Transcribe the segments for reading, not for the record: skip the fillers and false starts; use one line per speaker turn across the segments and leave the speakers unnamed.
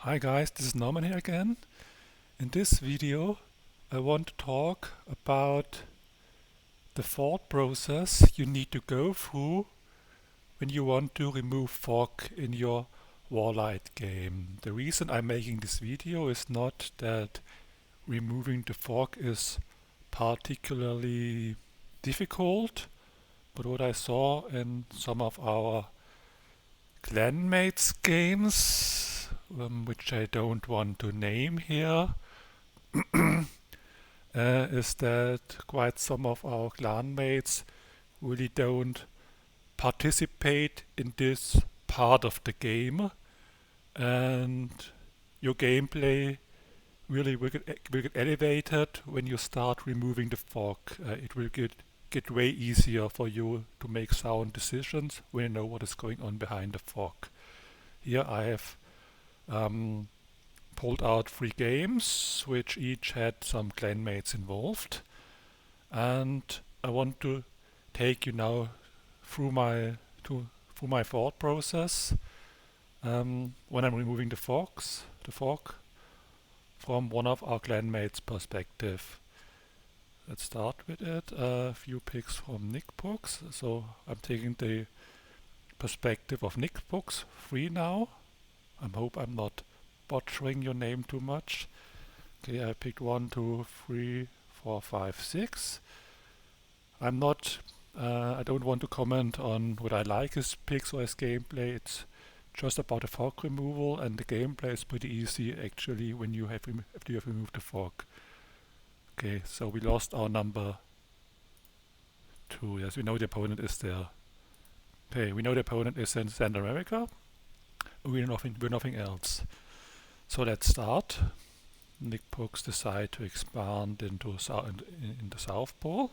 Hi guys, this is Norman here again. In this video I want to talk about the thought process you need to go through when you want to remove fog in your WarLight game. The reason I'm making this video is not that removing the fog is particularly difficult, but what I saw in some of our clanmates games, which I don't want to name here, is that quite some of our clanmates really don't participate in this part of the game, and your gameplay really will get elevated when you start removing the fog. It will get way easier for you to make sound decisions when you know what is going on behind the fog. Here I have pulled out 3 games, which each had some clanmates involved, and I want to take you now through my thought process when I'm removing the fog from one of our clanmates' perspective. Let's start with it. A few picks from Nick Books. So I'm taking the perspective of Nick Books 3 now. I hope I'm not butchering your name too much. Okay, I picked 1, 2, 3, 4, 5, 6. I don't want to comment on what I like his picks or his gameplay. It's just about the fog removal, and the gameplay is pretty easy actually when you have after you have removed the fog. Okay, so we lost our number 2. Yes, we know the opponent is there. Okay, we know the opponent is in South America. We're nothing else. So let's start. Nick Brooks decide to expand into in the South Pole,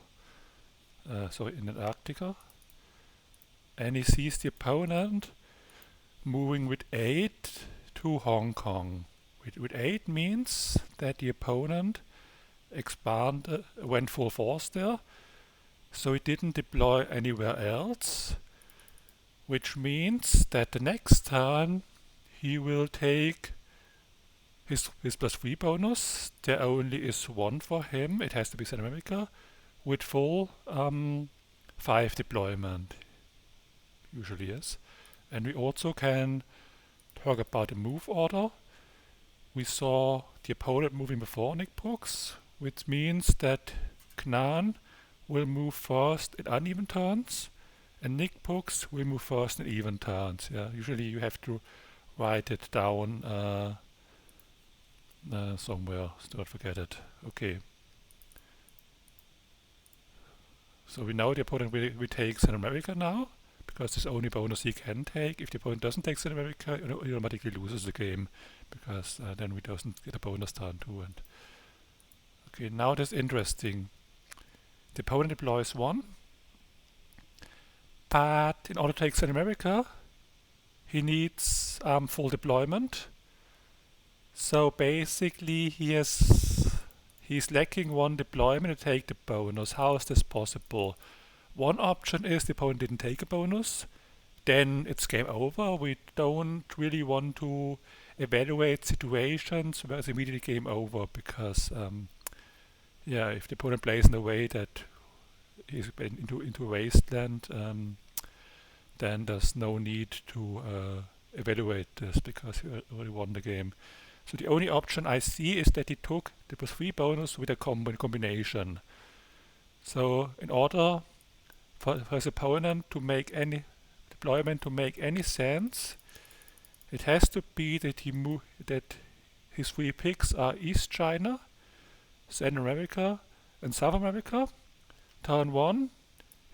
in Antarctica, and he sees the opponent moving with 8 to Hong Kong. With 8 means that the opponent went full force there, so he didn't deploy anywhere else, which means that the next turn he will take his +3 bonus. There only is 1 for him. It has to be South America with full 5 deployment. Usually is. And we also can talk about the move order. We saw the opponent moving before Nick Brooks, which means that Knan will move first in uneven turns, and Nick Brooks will move first in even turns. Yeah, usually you have to write it down somewhere, so don't forget it. Okay. So we know the opponent will take South America now, because it's the only bonus he can take. If the opponent doesn't take South America, he automatically loses the game, because then we doesn't get a bonus turn too. And okay, now that's interesting. The opponent deploys 1, but in order to take South America, he needs full deployment. So basically he's lacking 1 deployment to take the bonus. How is this possible? One option is the opponent didn't take a bonus. Then it's game over. We don't really want to evaluate situations where it's immediately game over, because if the opponent plays in a way that is into a wasteland, then there's no need to evaluate this, because he already won the game. So the only option I see is that he took the +3 bonus with a combination. So in order for his opponent to make any deployment to make any sense, it has to be that that his 3 picks are East China, South America, and South America. Turn 1,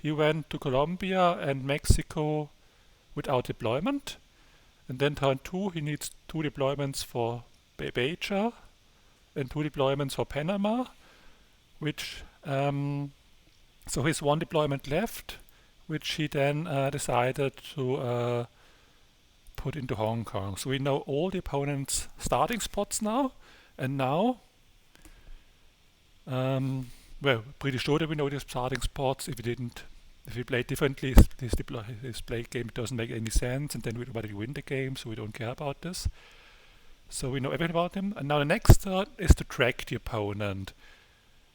he went to Colombia and Mexico without deployment, and then turn 2, he needs 2 deployments for Beja and 2 deployments for Panama, which so his 1 deployment left, which he then decided to put into Hong Kong. So we know all the opponent's starting spots now, and now pretty sure that we know the starting spots. If he played differently, his play game doesn't make any sense, and then we automatically win the game, so we don't care about this. So we know everything about him. And now the next turn is to track the opponent.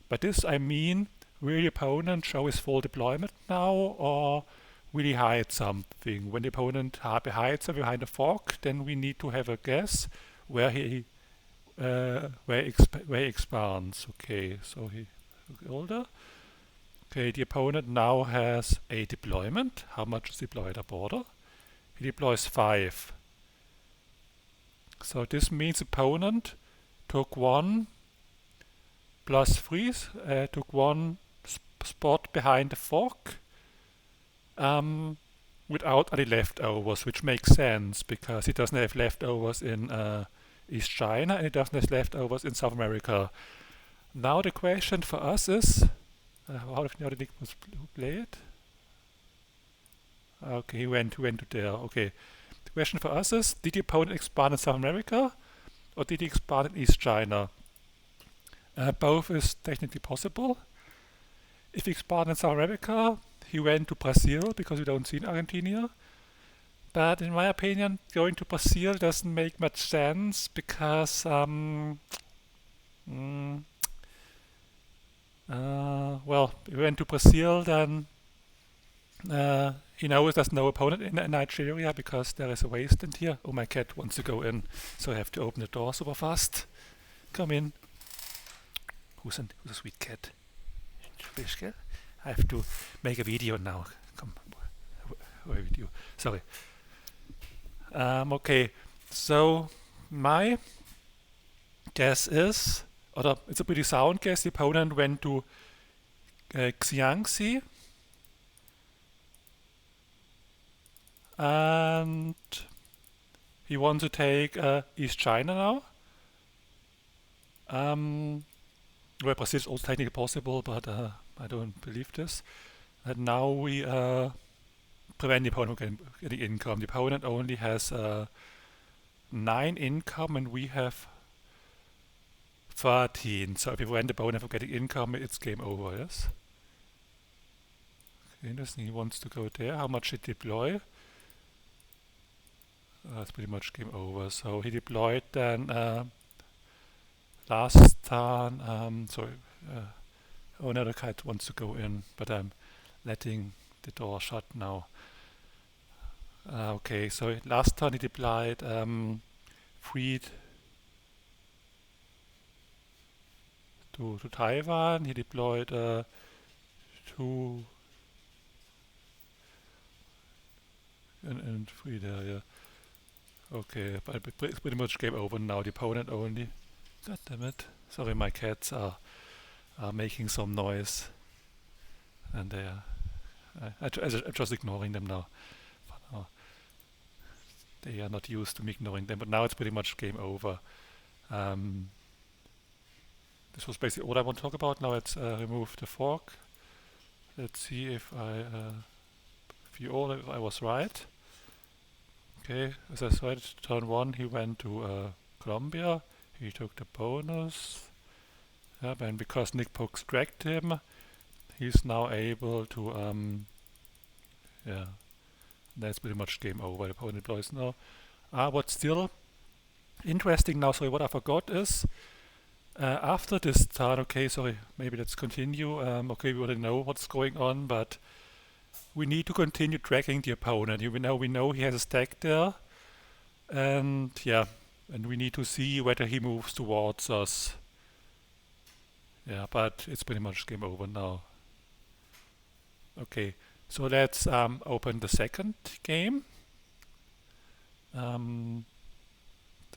By this I mean, will the opponent show his full deployment now, or will he hide something? When the opponent hides something behind a fork, then we need to have a guess where he expands. Okay, so he older. Okay, the opponent now has a deployment. How much is deployed at border? He deploys 5. So this means opponent took 1 plus 3, took 1 spot behind the fork without any leftovers, which makes sense because he doesn't have leftovers in East China and he doesn't have leftovers in South America. Now the question for us is, how did Nick play it? Okay, he went to there. Okay. The question for us is, did the opponent expand in South America or did he expand in East China? Both is technically possible. If he expanded in South America, he went to Brazil because we don't see in Argentina. But in my opinion, going to Brazil doesn't make much sense because well, if he went to Brazil, then he knows there's no opponent in Nigeria because there is a wasteland here. Oh, my cat wants to go in, so I have to open the door super fast. Come in. Who's a sweet cat? Fish cat? I have to make a video now. Come, video. Sorry. Okay, so my guess is, or it's a pretty sound guess, the opponent went to Xiangxi and he wants to take East China now. Well, Brazil is also technically possible, but I don't believe this. And now we prevent the opponent from getting income. The opponent only has 9 income and we have 13. So if we prevent the opponent from getting income, it's game over, yes? Okay, interesting. He wants to go there. How much did he deploy? It's pretty much game over. So he deployed then last turn. Oh, another cat wants to go in, but I'm letting the door shut now. Okay, so last turn he deployed freed to Taiwan. He deployed 2 and 3 there, yeah. Okay, but it's pretty much game over now. The opponent only. God damn it. Sorry, my cats are making some noise. And they are. I'm just ignoring them now. They are not used to me ignoring them, but now it's pretty much game over. This was basically all I want to talk about. Now let's remove the fork. Let's see if I was right. Okay, as I said, turn 1 he went to Colombia. He took the bonus. And because Nick Pokes dragged him, he's now able to yeah. That's pretty much game over. The opponent deploys now. What's still interesting now, sorry, what I forgot is after this turn, okay, sorry, maybe let's continue. Okay, we already know what's going on, but we need to continue tracking the opponent. We know he has a stack there, and yeah, and we need to see whether he moves towards us. Yeah, but it's pretty much game over now. Okay, so let's open the second game.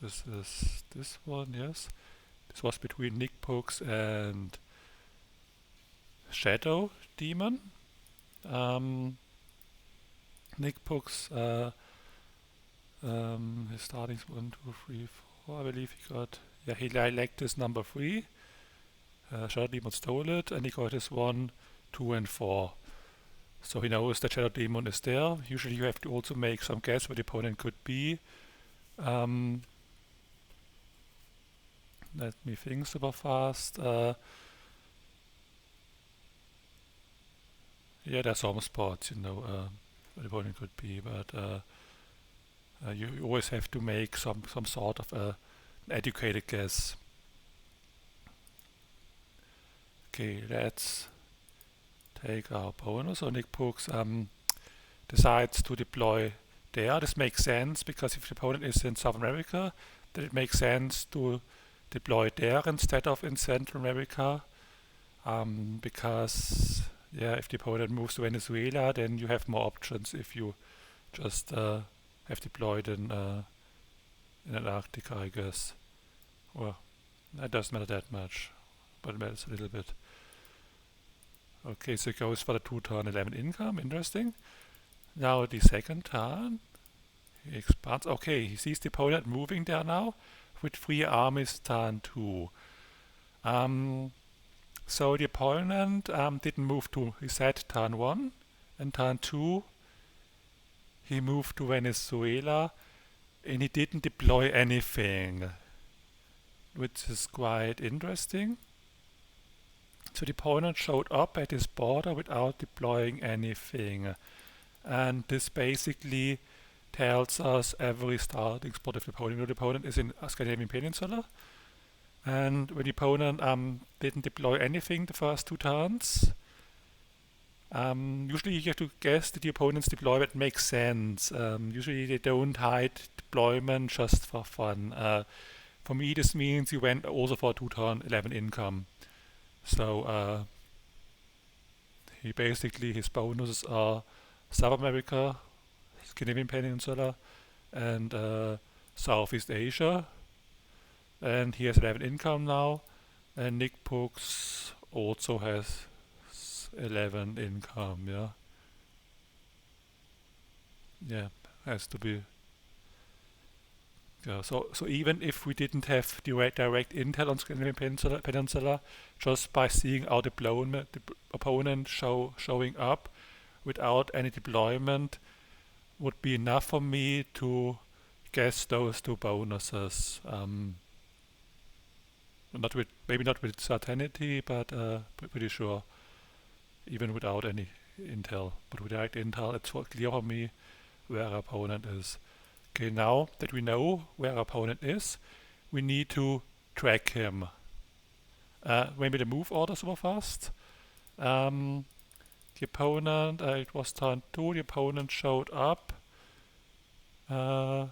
This is this one, yes. This was between Nick Pokes and Shadow Demon. Nick Pokes, his starting 1, 2, 3, 4. I believe he got. Yeah, he liked this number 3. Shadow Demon stole it, and he got his 1, 2, and 4. So he knows that Shadow Demon is there. Usually you have to also make some guess where the opponent could be. Let me think super fast. Yeah, there's some spots, where the opponent could be, but you always have to make some sort of a an educated guess. Okay, let's take our bonus. So Nick Pooks decides to deploy there. This makes sense because if the opponent is in South America, then it makes sense to deploy there instead of in Central America. Because yeah, if the opponent moves to Venezuela, then you have more options if you just have deployed in Antarctica, I guess. Well, that doesn't matter that much, but it matters a little bit. Okay, so it goes for the 2-turn 11 income, interesting. Now the second turn, he expands. Okay, he sees the opponent moving there now with 3 armies turn 2. So the opponent didn't move to, he said turn 1, and turn 2 he moved to Venezuela, and he didn't deploy anything, which is quite interesting. So the opponent showed up at his border without deploying anything, and this basically tells us every starting spot of the opponent. You know, the opponent is in Scandinavian Peninsula, and when the opponent didn't deploy anything the first 2 turns, usually you have to guess that the opponent's deployment makes sense. Usually they don't hide deployment just for fun. For me, this means you went also for a 2-turn 11 income. So he basically, his bonuses are South America, Scandinavian Peninsula, and Southeast Asia. And he has 11 income now, and Nick Pooks also has 11 income, yeah. Yeah, has to be. Yeah, so even if we didn't have direct intel on Scandinavian Peninsula, just by seeing our deployment, the opponent showing up without any deployment would be enough for me to guess those 2 bonuses. Maybe not with certainty, but pretty sure, even without any intel. But with direct intel, it's clear for me where our opponent is. Okay, now that we know where our opponent is, we need to track him. Maybe the move order super fast. The opponent, it was turn 2, the opponent showed up. So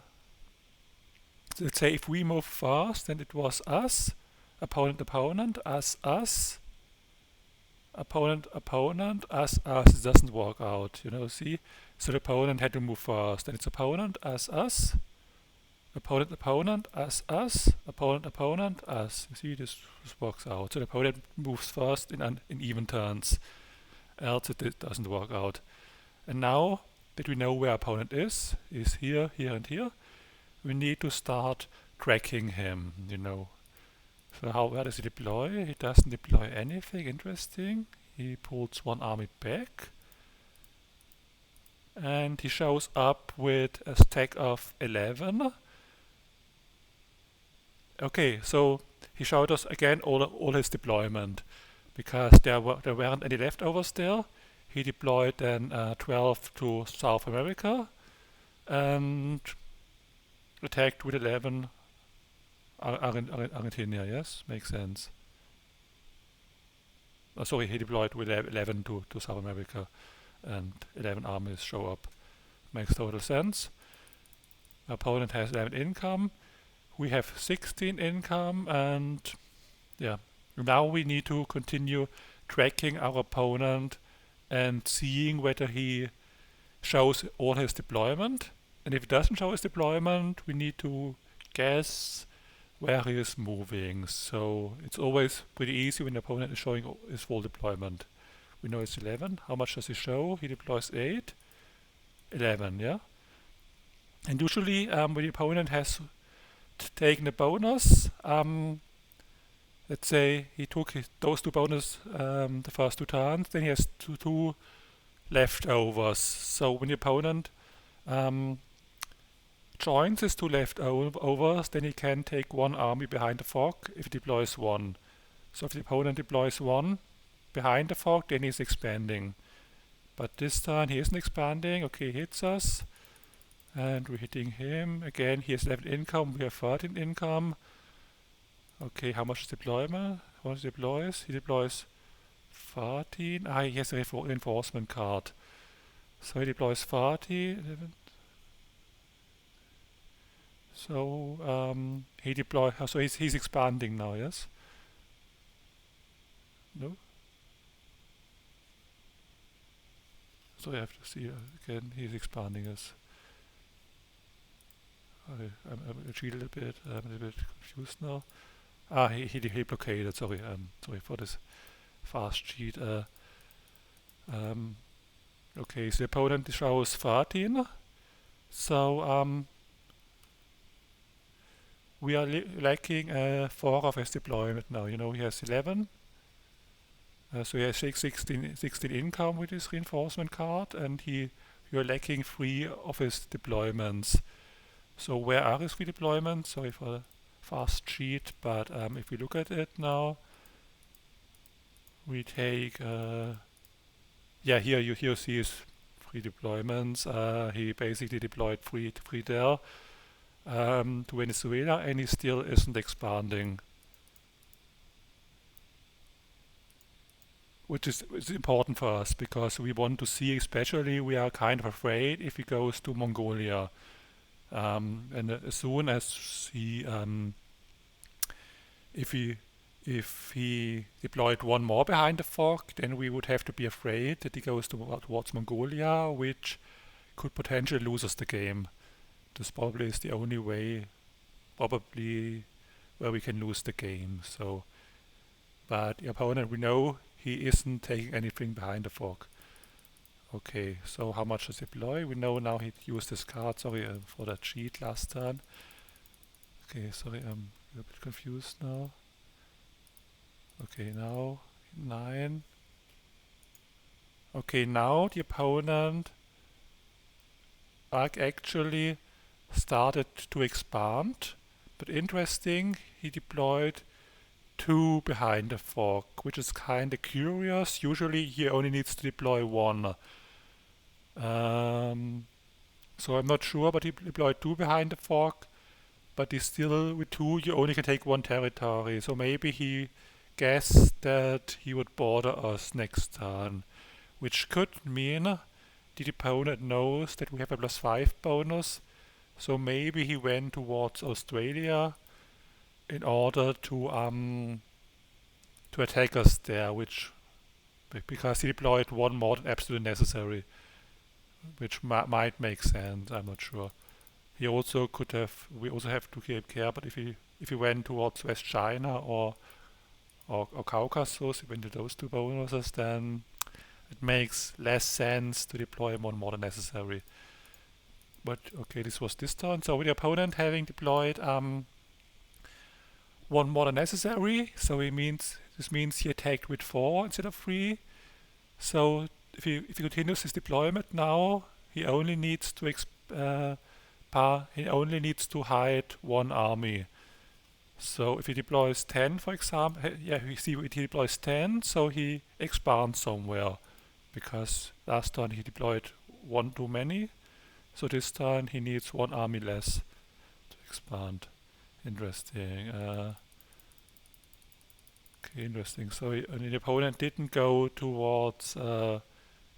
let's say if we move fast, then it was us, opponent, us, opponent, us. It doesn't work out, you know, see? So the opponent had to move fast, and it's opponent, us, opponent, us, opponent, us. You see, this works out. So the opponent moves first in even turns, else it doesn't work out. And now that we know where our opponent is here, here, and here, we need to start tracking him, you know. So where does he deploy? He doesn't deploy anything interesting. He pulls 1 army back. And he shows up with a stack of 11. Okay, so he showed us again all his deployment. Because there weren't any leftovers there. He deployed then 12 to South America and attacked with 11 Argentina, yes? Makes sense. Oh, sorry, he deployed with 11 to South America and 11 armies show up. Makes total sense. Our opponent has 11 income. We have 16 income, and yeah. Now we need to continue tracking our opponent and seeing whether he shows all his deployment. And if he doesn't show his deployment, we need to guess where he is moving. So it's always pretty easy when the opponent is showing his full deployment. We know it's 11. How much does he show? He deploys 8. 11, yeah? And usually when the opponent has taken a bonus, let's say he took those 2 bonus the first 2 turns, then he has two leftovers. So when the opponent joins his 2 leftovers, then he can take 1 army behind the fog if he deploys 1. So if the opponent deploys 1 behind the fog, then he's expanding. But this time he isn't expanding. Okay, he hits us. And we're hitting him. Again, he has 11 income, we have 13 income. Okay, how much is deployment? How much deploys? He deploys 14. Ah, he has a reinforcement card. So he deploys 40. So he deploy. So he's expanding now. Yes. No. So you have to see again. He's expanding. Yes. Okay, I'm cheated a little bit. I'm a little bit confused now. Ah, he blockaded. Sorry. Sorry for this fast cheat. Um, okay, so the opponent shows 13. So we are lacking 4 of his deployment now. You know, he has 11. So he has 16 income with his reinforcement card, and you're lacking 3 of his deployments. So where are his 3 deployments? Sorry for the fast cheat, but if we look at it now, we take yeah, here you see his 3 deployments. He basically deployed three there to Venezuela, and he still isn't expanding, which is important for us because we want to see, especially we are kind of afraid if he goes to Mongolia. And as soon as if he deployed one more behind the fog, then we would have to be afraid that he goes towards Mongolia, which could potentially lose us the game. This probably is the only way, probably where we can lose the game. So, but the opponent, we know he isn't taking anything behind the fog. Okay, so how much does he deploy? We know now he used this card. Sorry for that cheat last turn. Okay, sorry, I'm a bit confused now. Okay, now 9. Okay, now the opponent actually started to expand, but interesting, he deployed 2 behind the fog, which is kind of curious. Usually he only needs to deploy 1. So I'm not sure, but he deployed 2 behind the fog, but he's still with 2 you only can take 1 territory. So maybe he guessed that he would border us next turn, which could mean the opponent knows that we have a +5 bonus. So maybe he went towards Australia in order to attack us there, which because he deployed 1 more than absolutely necessary, which might make sense. I'm not sure. He also could have. We also have to keep care. But if he went towards West China or Caucasus, if he went to those 2 bonuses, then it makes less sense to deploy 1 more than necessary. But okay, this was this turn. So with the opponent having deployed 1 more than necessary, so this means he attacked with 4 instead of 3. So if he continues his deployment now, he only needs to hide 1 army. So if he deploys 10, for example, yeah, we see he deploys 10, so he expands somewhere, because last turn he deployed 1 too many. So this turn he needs 1 army less to expand. Interesting. Okay, interesting. So the opponent didn't go towards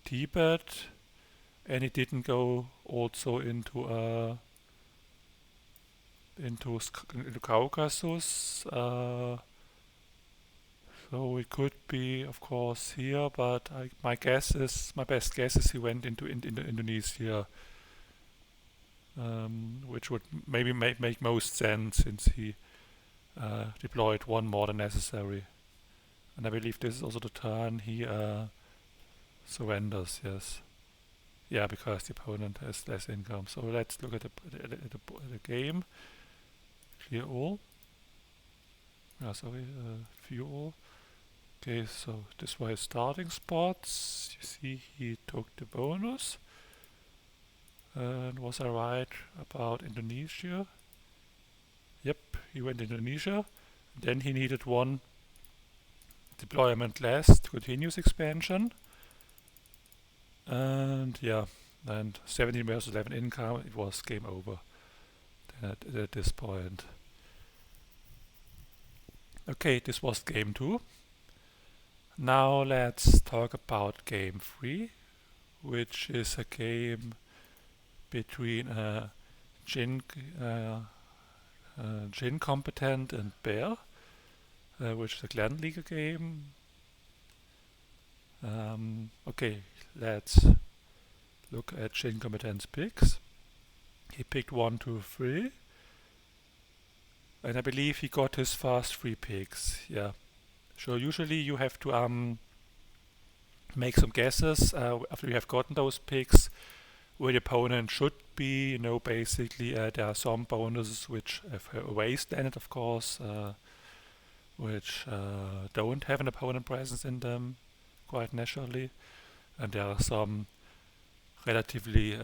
Tibet, and he didn't go also into Caucasus. So it could be, of course, here, but my best guess is he went into Indonesia, which would maybe make most sense since he deployed 1 more than necessary. And I believe this is also the turn he surrenders. Yes. Yeah, because the opponent has less income. So let's look at the game. Clear all. View all. Okay, so this were his starting spots. You see he took the bonus. And was I right about Indonesia? Yep, he went to Indonesia. Then he needed 1 deployment less to continue his expansion. And yeah, and 17 versus 11 income, it was game over at this point. Okay, this was game 2. Now let's talk about game 3, which is a game between Jin, uh, Jin Competent and Bear, which is a Clan League game. Okay, let's look at Jin Competent's picks. He picked 1, 2, 3. And I believe he got his first 3 picks. Yeah. So usually you have to make some guesses after you have gotten those picks where the opponent should be. Basically there are some bonuses which have a wasteland, of course, which don't have an opponent presence in them quite naturally. And there are some relatively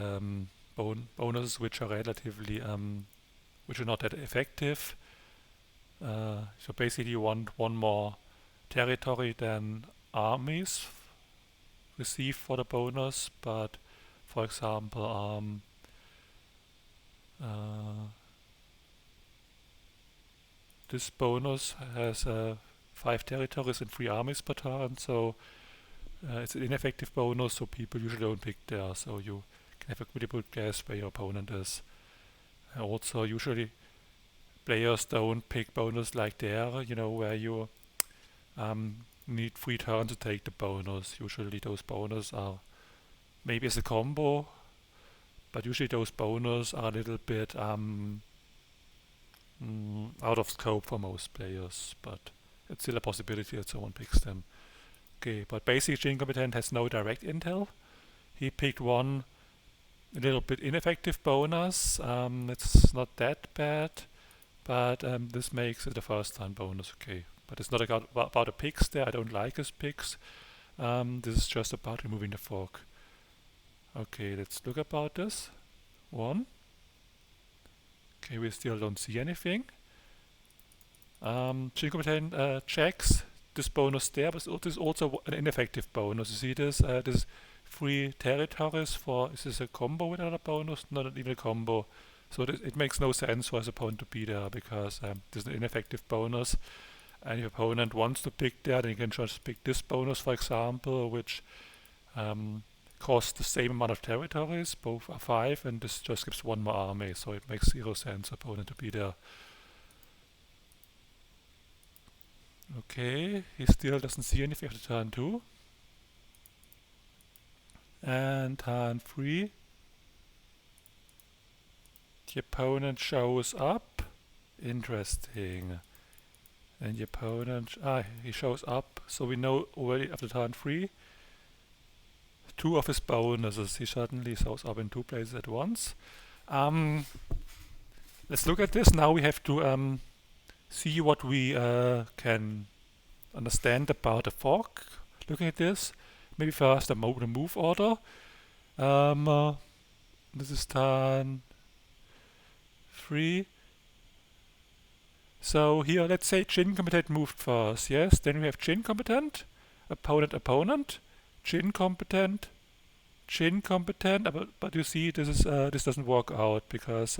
bonuses which are relatively which are not that effective. So basically you want one more territory than armies receive for the bonus, but for example this bonus has 5 territories and 3 armies per turn, so it's an ineffective bonus, so people usually don't pick there, so you can have a pretty good guess where your opponent is. Also usually players don't pick bonus like there, where you need 3 turns to take the bonus. Usually those bonus are maybe as a combo, but usually those bonus are a little bit out of scope for most players, but it's still a possibility that someone picks them. Okay, but basically Jin Competent has no direct intel. He picked one a little bit ineffective bonus. It's not that bad, but this makes it a first time bonus. Okay, but it's not about the picks there. I don't like his picks. This is just about removing the fork. Okay, let's look about this. 1. Okay, we still don't see anything. Jin Competent checks this bonus there, but this is also an ineffective bonus. You see this? This is 3 territories for. Is this a combo with another bonus? Not even a combo. So it makes no sense for his opponent to be there because this is an ineffective bonus. And if your opponent wants to pick there, then you can just pick this bonus, for example, which costs the same amount of territories. Both are 5, and this just gives 1 more army. So it makes 0 sense for opponent to be there. Okay, he still doesn't see anything after turn 2. And turn 3. The opponent shows up. Interesting. And the opponent, he shows up. So we know already after turn 3, 2 of his bonuses. He suddenly shows up in 2 places at once. Let's look at this. Now we have to see what we can understand about the fork. Looking at this, maybe first the move order. This is turn 3. So here, let's say Jin Competent moved first. Yes, then we have Jin Competent, opponent, Jin Competent, but you see this is this doesn't work out because.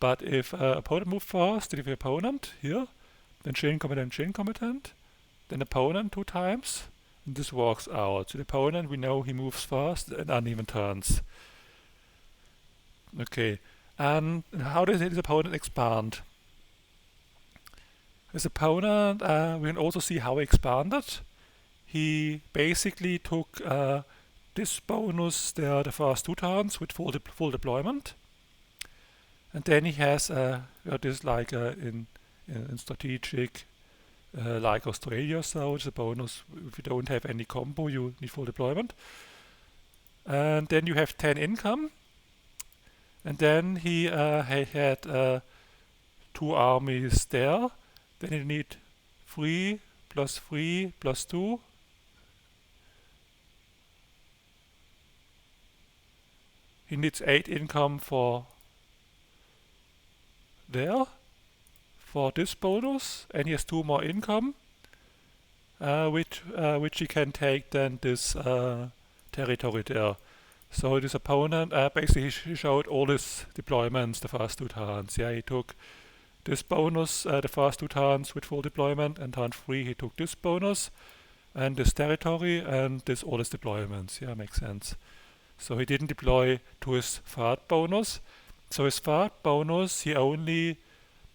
But if opponent moved first, then if opponent here, then Jin Competent, then opponent 2 times, and this works out. So the opponent, we know he moves first and uneven turns. Okay, and how does his opponent expand? His opponent, we can also see how he expanded. He basically took this bonus there the first 2 turns with full deployment. And then he has this like in strategic like Australia, so it's a bonus. If you don't have any combo, you need full deployment. And then you have 10 income. And then he had 2 armies there. Then you need 3 plus 3 plus 2. He needs 8 income for there for this bonus, and he has 2 more income, which he can take then this territory there. So this opponent basically he showed all his deployments the first 2 turns. Yeah, he took this bonus the first 2 turns with full deployment, and turn 3 he took this bonus and this territory and this all his deployments. Yeah, makes sense. So he didn't deploy to his third bonus. So his third bonus, he only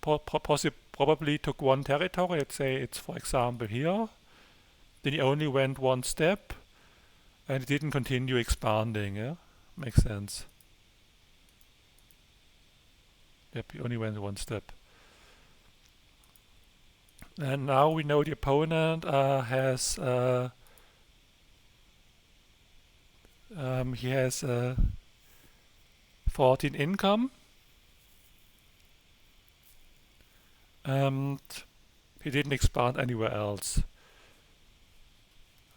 probably took 1 territory. Let's say it's, for example, here. Then he only went 1 step and he didn't continue expanding. Yeah, makes sense. Yep, he only went 1 step. And now we know the opponent has he has 14 income, and he didn't expand anywhere else.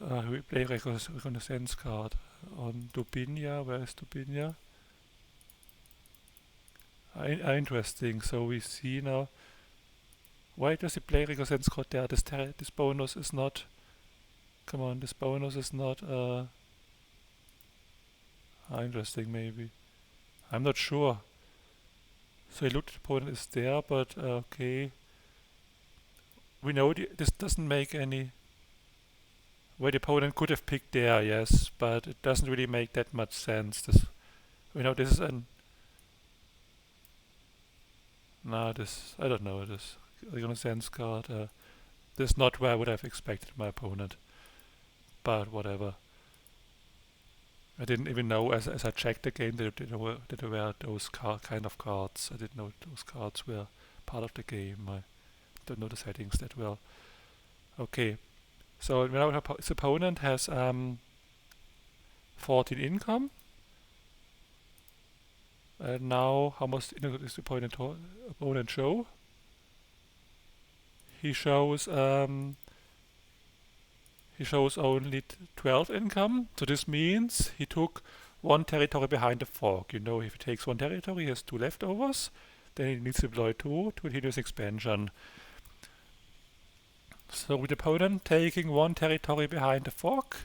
We play reconnaissance card on Dubinia. Where is Dubinia? Interesting. So we see now. Why does he play reconnaissance card there? This bonus is not. Come on, this bonus is not. Interesting, maybe. I'm not sure. So he looked, the opponent is there, but okay. We know this doesn't make any. Well, the opponent could have picked there, yes, but it doesn't really make that much sense. This is an. No, I don't know. This reconnaissance card. This is not where I would have expected my opponent. But whatever. I didn't even know as I checked the game that there were those kind of cards. I didn't know those cards were part of the game. I don't know the settings that well. Okay, so now his opponent has 14 income. And now how much does the opponent show? He shows only 12 income, so this means he took 1 territory behind the fog. You know, if he takes 1 territory, he has 2 leftovers, then he needs to deploy 2 to continue his expansion. So with the opponent taking 1 territory behind the fog,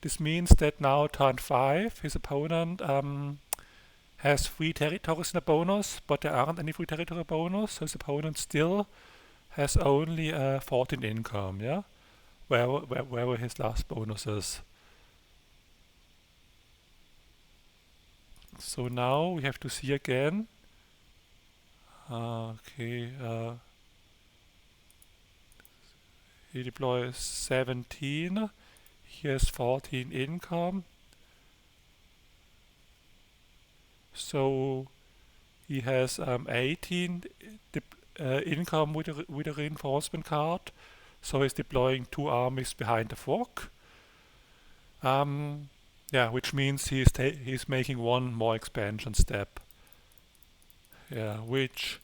this means that now turn 5, his opponent has 3 territories in a bonus, but there aren't any 3 territory bonus, so his opponent still has only 14 income, yeah? Where were his last bonuses? So now we have to see again. Okay, he deploys 17. He has 14 income. So he has 18 income with a reinforcement card. So he's deploying 2 armies behind the fog. Yeah, which means he's making 1 more expansion step. Yeah, which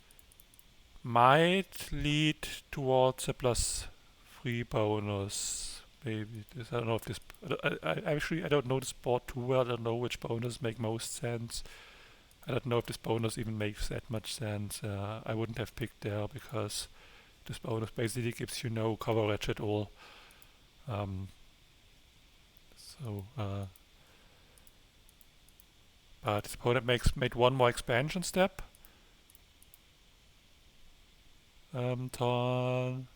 might lead towards a +3 bonus. Maybe this. I don't know if this. I don't know this board too well. I don't know which bonus make most sense. I don't know if this bonus even makes that much sense. I wouldn't have picked there because this bonus basically gives you no coverage at all. But his opponent made 1 more expansion step. Turn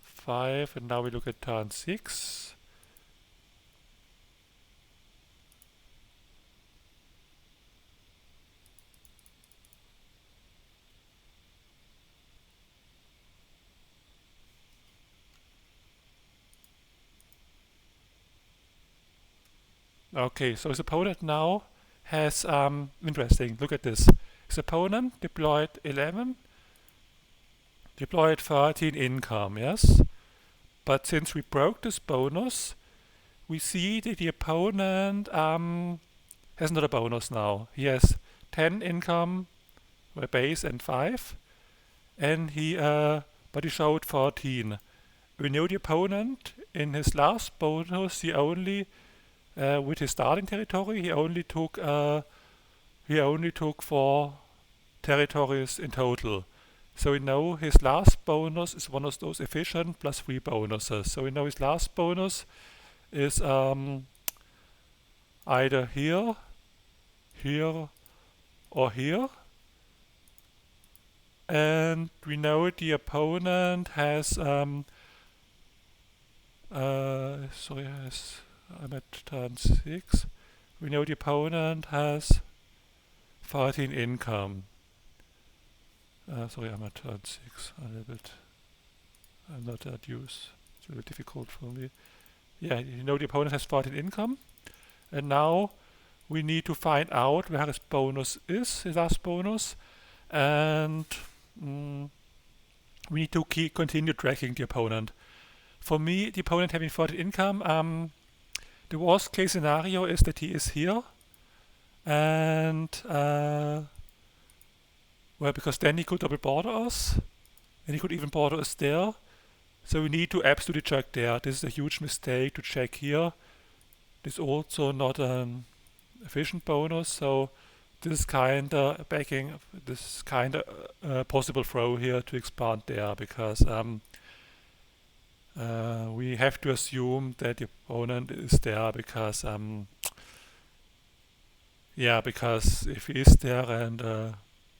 5, and now we look at turn 6. Okay, so his opponent now has, interesting, look at this. His opponent deployed 11, deployed 13 income, yes? But since we broke this bonus, we see that the opponent has another bonus now. He has 10 income, base and 5, and but he showed 14. We know the opponent in his last bonus, he only with his starting territory, he only took 4 territories in total. So we know his last bonus is one of those efficient +3 bonuses. So we know his last bonus is either here, here, or here. and we know the opponent has I'm at turn 6. We know the opponent has 14 income. I'm at turn 6. I'm not that used. It's a little difficult for me. Yeah, you know the opponent has 14 income, and now we need to find out where his bonus is, his last bonus, and we need to continue tracking the opponent. For me, the opponent having 14 income, the worst case scenario is that he is here, and because then he could double border us, and he could even border us there. So we need to absolutely check there. This is a huge mistake to check here. This is also not an efficient bonus, so this is kinda possible throw here to expand there, because we have to assume that the opponent is there, because because if he is there, and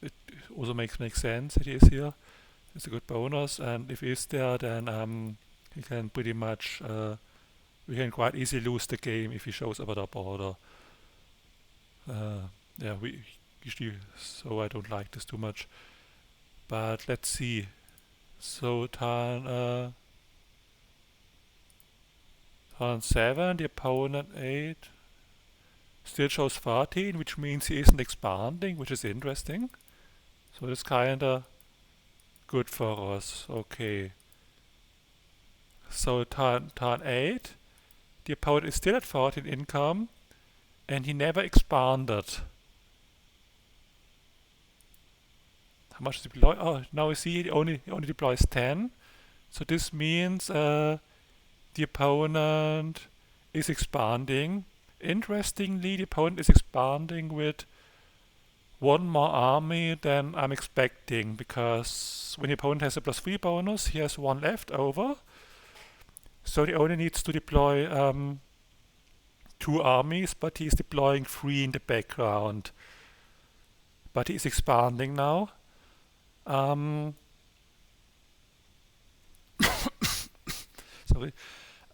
it also makes sense that he is here. It's a good bonus, and if he is there, then he can pretty much we can quite easily lose the game if he shows up at our border. We usually, so I don't like this too much. But let's see. So turn 7, the opponent 8 still shows 14, which means he isn't expanding, which is interesting. So it's kinda good for us. Okay. So turn 8, the opponent is still at 14 income, and he never expanded. How much does he deploy? Oh, now you see he only deploys 10. So this means the opponent is expanding. Interestingly, the opponent is expanding with one more army than I'm expecting, because when the opponent has a +3 bonus, he has one left over. So he only needs to deploy 2 armies, but he's deploying 3 in the background. But he's expanding now. Sorry.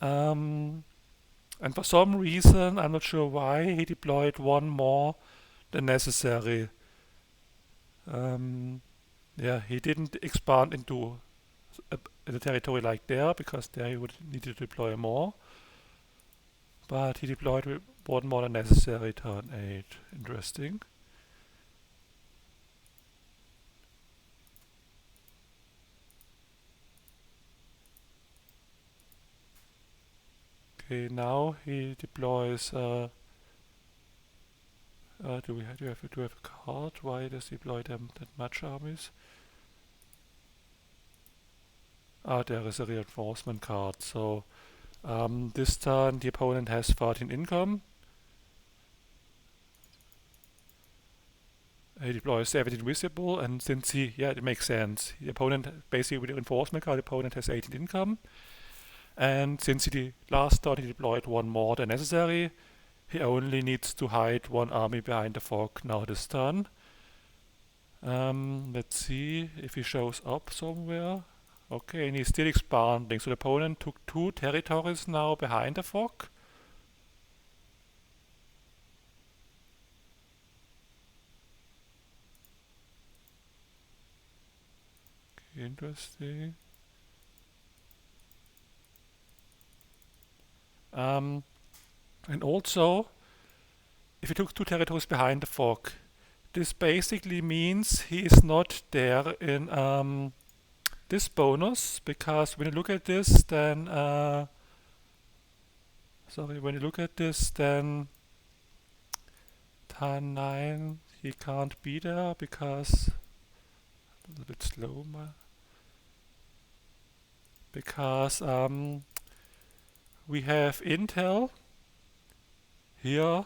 And for some reason, I'm not sure why, he deployed one more than necessary. He didn't expand into a territory like there, because there he would need to deploy more. But he deployed one more than necessary turn 8. Interesting. Okay, now he deploys. Do we have a card? Why does he deploy them that much armies? There is a reinforcement card. So this turn the opponent has 14 income. He deploys 17 visible, and since it makes sense. The opponent, basically with the reinforcement card, the opponent has 18 income. And since he last turn he deployed one more than necessary, he only needs to hide one army behind the fog now this turn. Let's see if he shows up somewhere. Okay, and he's still expanding. So the opponent took 2 territories now behind the fog. Okay, interesting. And also, if he took 2 territories behind the fog, this basically means he is not there in this bonus, because when you look at this, then turn 9 he can't be there, because a little bit slow, because we have intel here,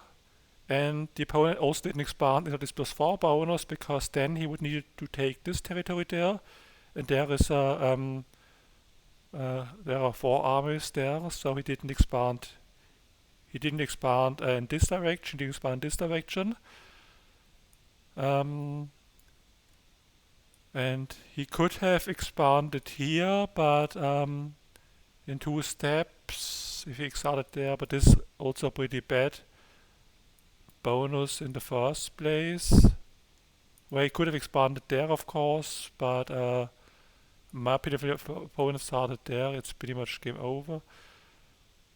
and the opponent also didn't expand into this +4 bonus, because then he would need to take this territory there, and there is there are 4 armies there, so he didn't expand. He didn't expand in this direction. He didn't expand in this direction. And And he could have expanded here, but in 2 steps, if he started there, but this is also pretty bad bonus in the first place. Well, he could have expanded there, of course, but my opinion, if the opponent started there, it's pretty much game over.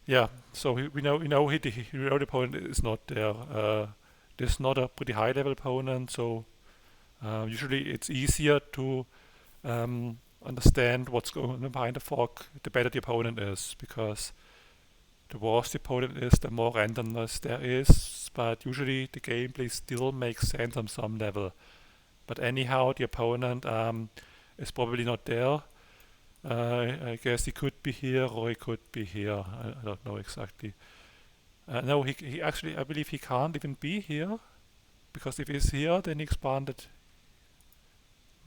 Yeah, so we know the opponent is not there. This is not a pretty high level opponent, so usually it's easier to understand what's going on behind the fork the better the opponent is, because the worse the opponent is, the more randomness there is, but usually the gameplay still makes sense on some level. But anyhow, the opponent is probably not there. I guess he could be here or he could be here. I don't know exactly. No, he actually, I believe he can't even be here, because if he's here, then he expanded.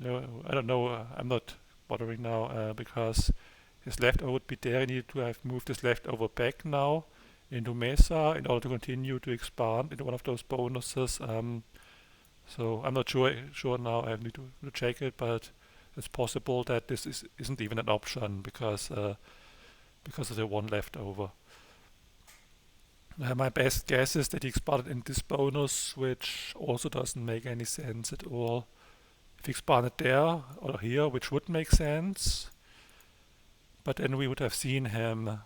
No, I don't know. I'm not bothering now because his leftover would be there. I need to have moved his leftover back now into Mesa in order to continue to expand into one of those bonuses. So I'm not sure now. I need to check it, but it's possible that this isn't even an option because of the one leftover. My best guess is that he expanded in this bonus, which also doesn't make any sense at all. If he expanded there or here, which would make sense, but then we would have seen him.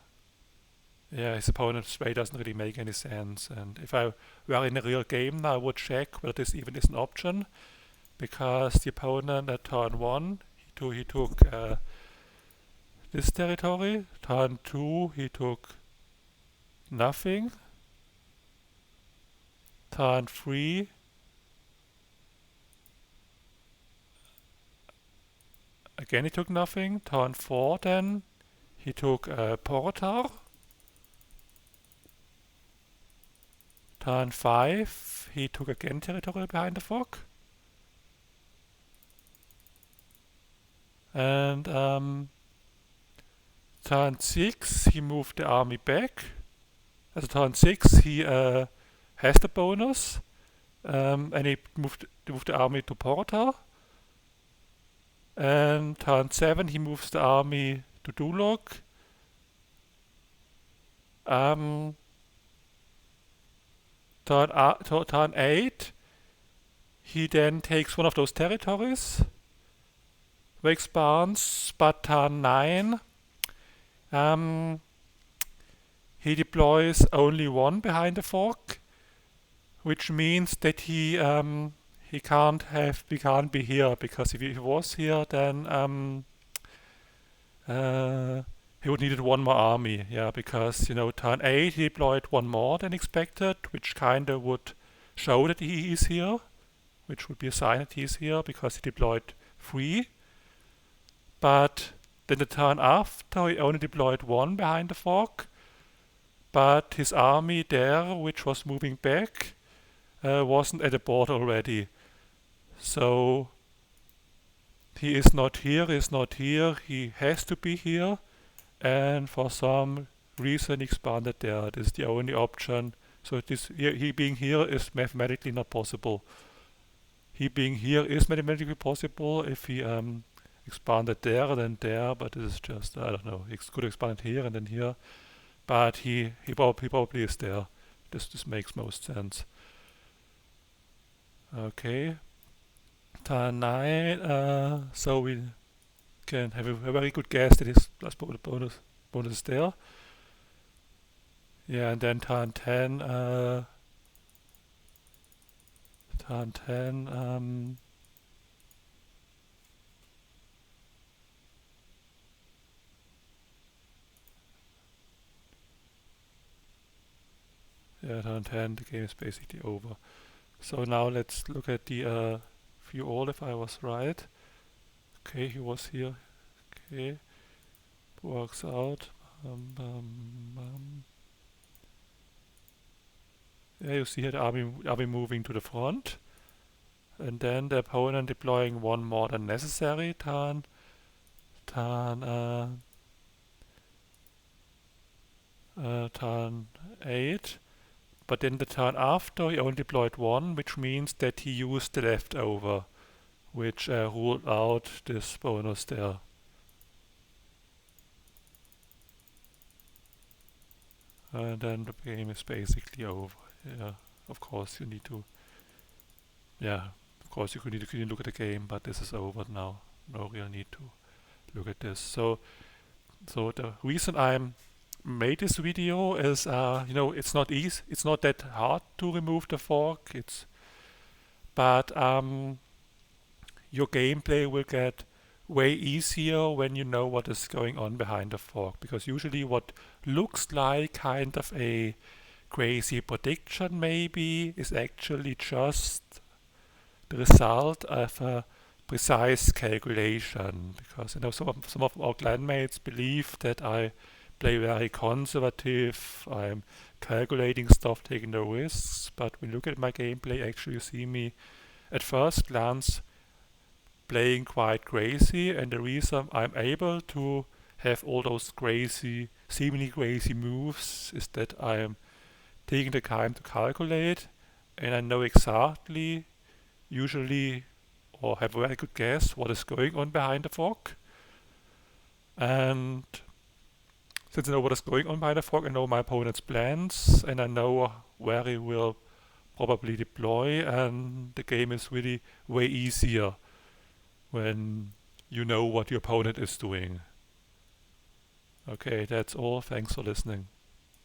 Yeah, his opponent's way doesn't really make any sense. And if I were in a real game now, I would check whether this even is an option, because the opponent at turn 1, he took this territory. Turn 2, he took nothing. Turn 3, again he took nothing. Turn 4 then, he took Portar. Turn 5, he took again territory behind the fog. And turn 6, he moved the army back. As a turn 6, he has the bonus. And he moved the army to Porta. And turn 7, he moves the army to Dulok. Turn 8, he then takes one of those territories, expands, but turn 9, he deploys only one behind the fork, which means that he can't be here, because if he was here, then he would needed one more army, yeah, because turn 8 he deployed one more than expected, which kinda would show that he is here, which would be a sign that he is here because he deployed 3. But then the turn after he only deployed 1 behind the fork, but his army there, which was moving back, wasn't at the border already. So he is not here, he has to be here, and for some reason expanded there. This is the only option. So he being here is mathematically not possible. He being here is mathematically possible if he expanded there and then there, but this is just, I don't know, he could expand here and then here, but he probably is there. This makes most sense. Okay. Turn 9, so we can have a very good guess that his plus bonus is there. Yeah, and then turn 10, yeah, turn 10, the game is basically over. So now let's look at the view all, if I was right. Okay, he was here. Okay, works out. Yeah, you see here the army moving to the front, and then the opponent deploying 1 more than necessary. Turn 8. But then the turn after he only deployed 1, which means that he used the leftover. which ruled out this bonus there. And then the game is basically over. Yeah, of course you need to, yeah, of course you need to look at the game, but this is over now. No real need to look at this. So the reason I made this video is, it's not easy. It's not that hard to remove the fork. But your gameplay will get way easier when you know what is going on behind the fork. Because usually what looks like kind of a crazy prediction maybe is actually just the result of a precise calculation. Because some of our clanmates believe that I play very conservative, I'm calculating stuff, taking no risks, but when you look at my gameplay, actually you see me at first glance playing quite crazy, and the reason I'm able to have all those crazy, seemingly crazy moves is that I'm taking the time to calculate, and I know exactly, usually, or have a very good guess what is going on behind the fork. And since I know what is going on behind the fork, I know my opponent's plans, and I know where he will probably deploy, and the game is really way easier when you know what your opponent is doing. Okay, that's all. Thanks for listening.